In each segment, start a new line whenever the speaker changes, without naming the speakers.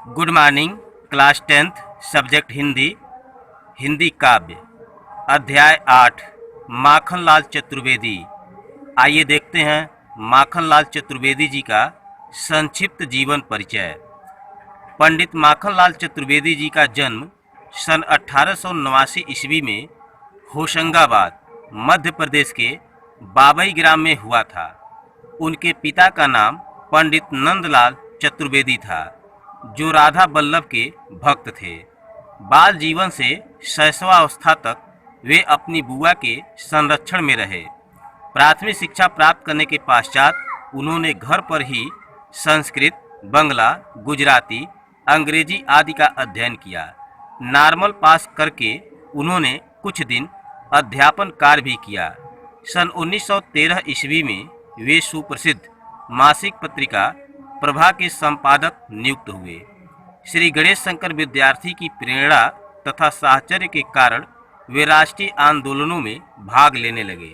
Good morning. Class 10th subject Hindi. Hindi काव्य अध्याय 8 माखनलाल चतुर्वेदी। आइए देखते हैं माखनलाल चतुर्वेदी जी का संक्षिप्त जीवन परिचय। पंडित माखनलाल चतुर्वेदी जी का जन्म सन 1889 ईस्वी में होशंगाबाद मध्य प्रदेश के बाबई ग्राम में हुआ था। उनके पिता का नाम पंडित नंदलाल चतुर्वेदी था, जो राधा वल्लभ के भक्त थे। बाल जीवन से शैशवावस्था तक वे अपनी बुआ के संरक्षण में रहे। प्राथमिक शिक्षा प्राप्त करने के पश्चात उन्होंने घर पर ही संस्कृत, बंगला, गुजराती, अंग्रेजी आदि का अध्ययन किया। नॉर्मल पास करके उन्होंने कुछ दिन अध्यापन कार्य भी किया। सन 1913 ईस्वी में वे सुप्रसिद्ध मासिक पत्रिका प्रभा के संपादक नियुक्त हुए। श्री गणेश शंकर विद्यार्थी की प्रेरणा तथा साहचर्य के कारण वे राष्ट्रीय आंदोलनों में भाग लेने लगे।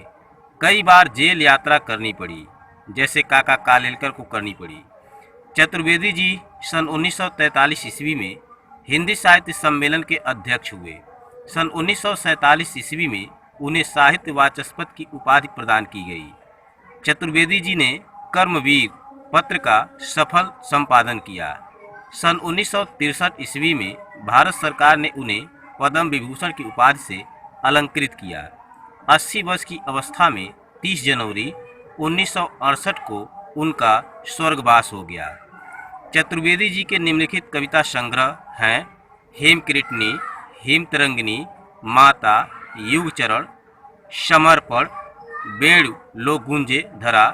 कई बार जेल यात्रा करनी पड़ी, जैसे काका कालेलकर को करनी पड़ी। चतुर्वेदी जी सन 1943 ईस्वी में हिंदी साहित्य सम्मेलन के अध्यक्ष हुए। सन 1947 ईस्वी में उन्हें साहित्य वाचस्पति की उपाधि प्रदान की गई। चतुर्वेदी जी ने कर्मवीर पत्र का सफल संपादन किया। सन 1963 ईस्वी में भारत सरकार ने उन्हें पद्म विभूषण की उपाधि से अलंकृत किया। 80 वर्ष की अवस्था में 30 जनवरी 1968 को उनका स्वर्गवास हो गया। चतुर्वेदी जी के निम्नलिखित कविता संग्रह हैं हेमकृतनी, हिमतरंगिनी, माता, युगचरण, समर्पण, वेणु लो गूंजे धरा।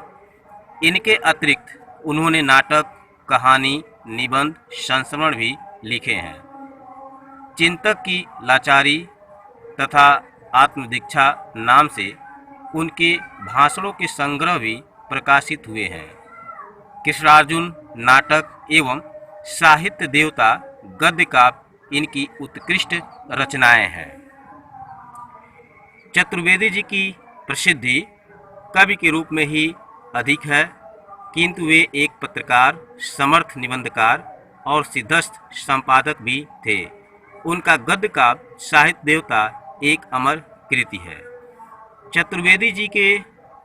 इनके अतिरिक्त उन्होंने नाटक, कहानी, निबंध, संस्मरण भी लिखे हैं। चिंतक की लाचारी तथा आत्मदीक्षा नाम से उनके भाषणों के संग्रह भी प्रकाशित हुए हैं। कृष्णार्जुन नाटक एवं साहित्य देवता गद्य काव्य इनकी उत्कृष्ट रचनाएं हैं। चतुर्वेदी जी की प्रसिद्धि कवि के रूप में ही अधिक है, किंतु वे एक पत्रकार, समर्थ निबंधकार और सिद्धस्थ संपादक भी थे। उनका गद्य काव्य साहित्य देवता एक अमर कृति है। चतुर्वेदी जी के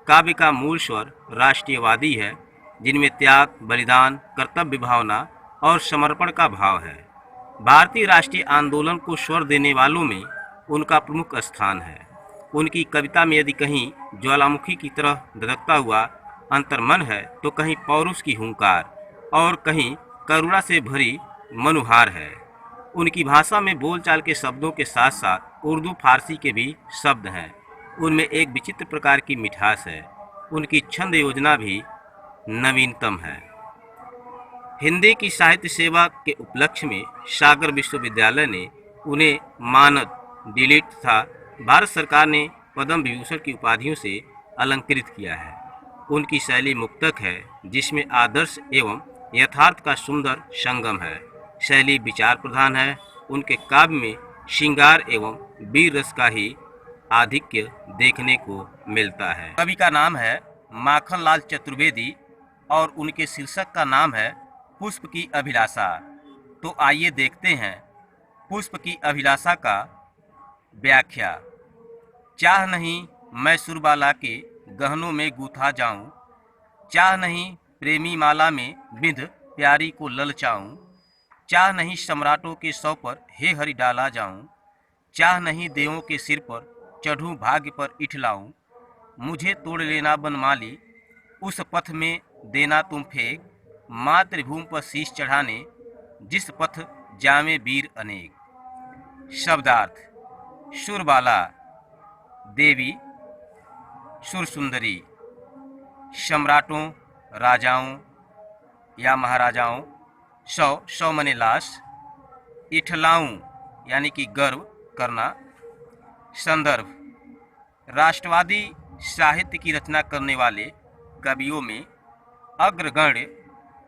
काव्य का मूल स्वर राष्ट्रीयवादी है, जिनमें त्याग, बलिदान, कर्तव्य भावना और समर्पण का भाव है। भारतीय राष्ट्रीय आंदोलन को स्वर देने वालों में उनका प्रमुख स्थान है। उनकी कविता में यदि कहीं ज्वालामुखी की तरह धधकता हुआ अंतर्मन है, तो कहीं पौरुष की हुंकार और कहीं करुणा से भरी मनुहार है। उनकी भाषा में बोलचाल के शब्दों के साथ साथ उर्दू फारसी के भी शब्द हैं। उनमें एक विचित्र प्रकार की मिठास है। उनकी छंद योजना भी नवीनतम है। हिंदी की साहित्य सेवा के उपलक्ष्य में सागर विश्वविद्यालय ने उन्हें मानद, डिलीट तथा भारत सरकार ने पद्म विभूषण की उपाधियों से अलंकृत किया है। उनकी शैली मुक्तक है, जिसमें आदर्श एवं यथार्थ का सुंदर संगम है। शैली विचार प्रधान है। उनके काव्य में श्रृंगार एवं वीर रस का ही आधिक्य देखने को मिलता है। कवि का नाम है माखनलाल चतुर्वेदी और उनके शीर्षक का नाम है पुष्प की अभिलाषा। तो आइए देखते हैं पुष्प की अभिलाषा का व्याख्या। चाह नहीं मैं सुरबाला के गहनों में गूथा जाऊं, चाह नहीं प्रेमी माला में बिंध प्यारी को ललचाऊं, चाह नहीं सम्राटों के सौ पर हे हरि डाला जाऊं, चाह नहीं देवों के सिर पर चढ़ूं भाग्य पर इठलाऊं, मुझे तोड़ लेना बनमाली उस पथ में देना तुम फेंक, मातृभूमि पर शीश चढ़ाने जिस पथ जामे वीर अनेक। शब्दार्थ: सुरबाला देवी, सुर सुंदरी, सम्राटों, राजाओं या महाराजाओं, सौ मने लाश, इठलाऊं यानी कि गर्व करना। संदर्भ: राष्ट्रवादी साहित्य की रचना करने वाले कवियों में अग्रगण्य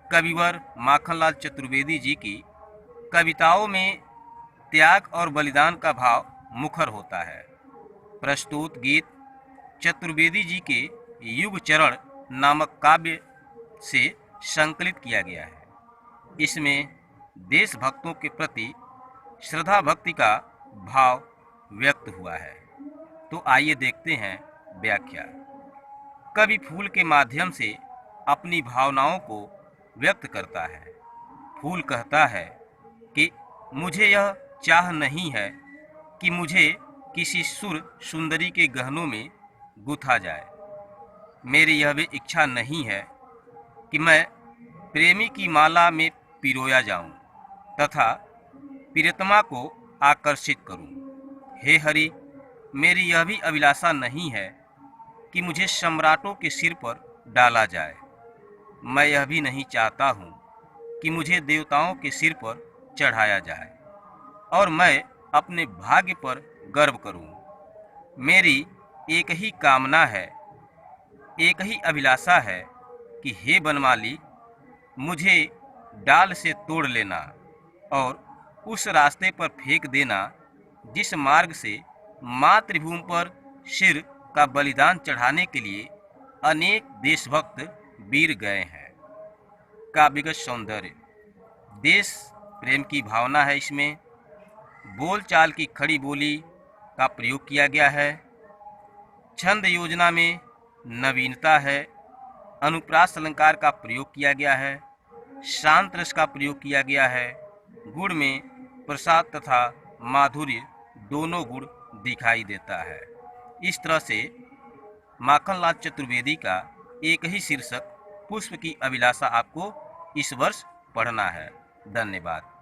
कविवर माखनलाल चतुर्वेदी जी की कविताओं में त्याग और बलिदान का भाव मुखर होता है। प्रस्तुत गीत चतुर्वेदी जी के युगचरण नामक काव्य से संकलित किया गया है। इसमें देशभक्तों के प्रति श्रद्धा भक्ति का भाव व्यक्त हुआ है। तो आइए देखते हैं व्याख्या। कवि फूल के माध्यम से अपनी भावनाओं को व्यक्त करता है। फूल कहता है कि मुझे यह चाह नहीं है कि मुझे किसी सुर सुंदरी के गहनों में गुथा जाए। मेरी यह भी इच्छा नहीं है कि मैं प्रेमी की माला में पिरोया जाऊं तथा प्रियतमा को आकर्षित करूं। हे हरि, मेरी यह भी अभिलाषा नहीं है कि मुझे सम्राटों के सिर पर डाला जाए। मैं यह भी नहीं चाहता हूँ कि मुझे देवताओं के सिर पर चढ़ाया जाए और मैं अपने भाग्य पर गर्व करूं। मेरी एक ही कामना है, एक ही अभिलाषा है कि हे बनमाली, मुझे डाल से तोड़ लेना और उस रास्ते पर फेंक देना जिस मार्ग से मातृभूमि पर सिर का बलिदान चढ़ाने के लिए अनेक देशभक्त वीर गए हैं। काव्यगत सौंदर्य, देश प्रेम की भावना है। इसमें बोलचाल की खड़ी बोली का प्रयोग किया गया है। छंद योजना में नवीनता है। अनुप्रास अलंकार का प्रयोग किया गया है। शांत रस का प्रयोग किया गया है। गुण में प्रसाद तथा माधुर्य दोनों गुण दिखाई देता है। इस तरह से माखनलाल चतुर्वेदी का एक ही शीर्षक पुष्प की अभिलाषा आपको इस वर्ष पढ़ना है। धन्यवाद।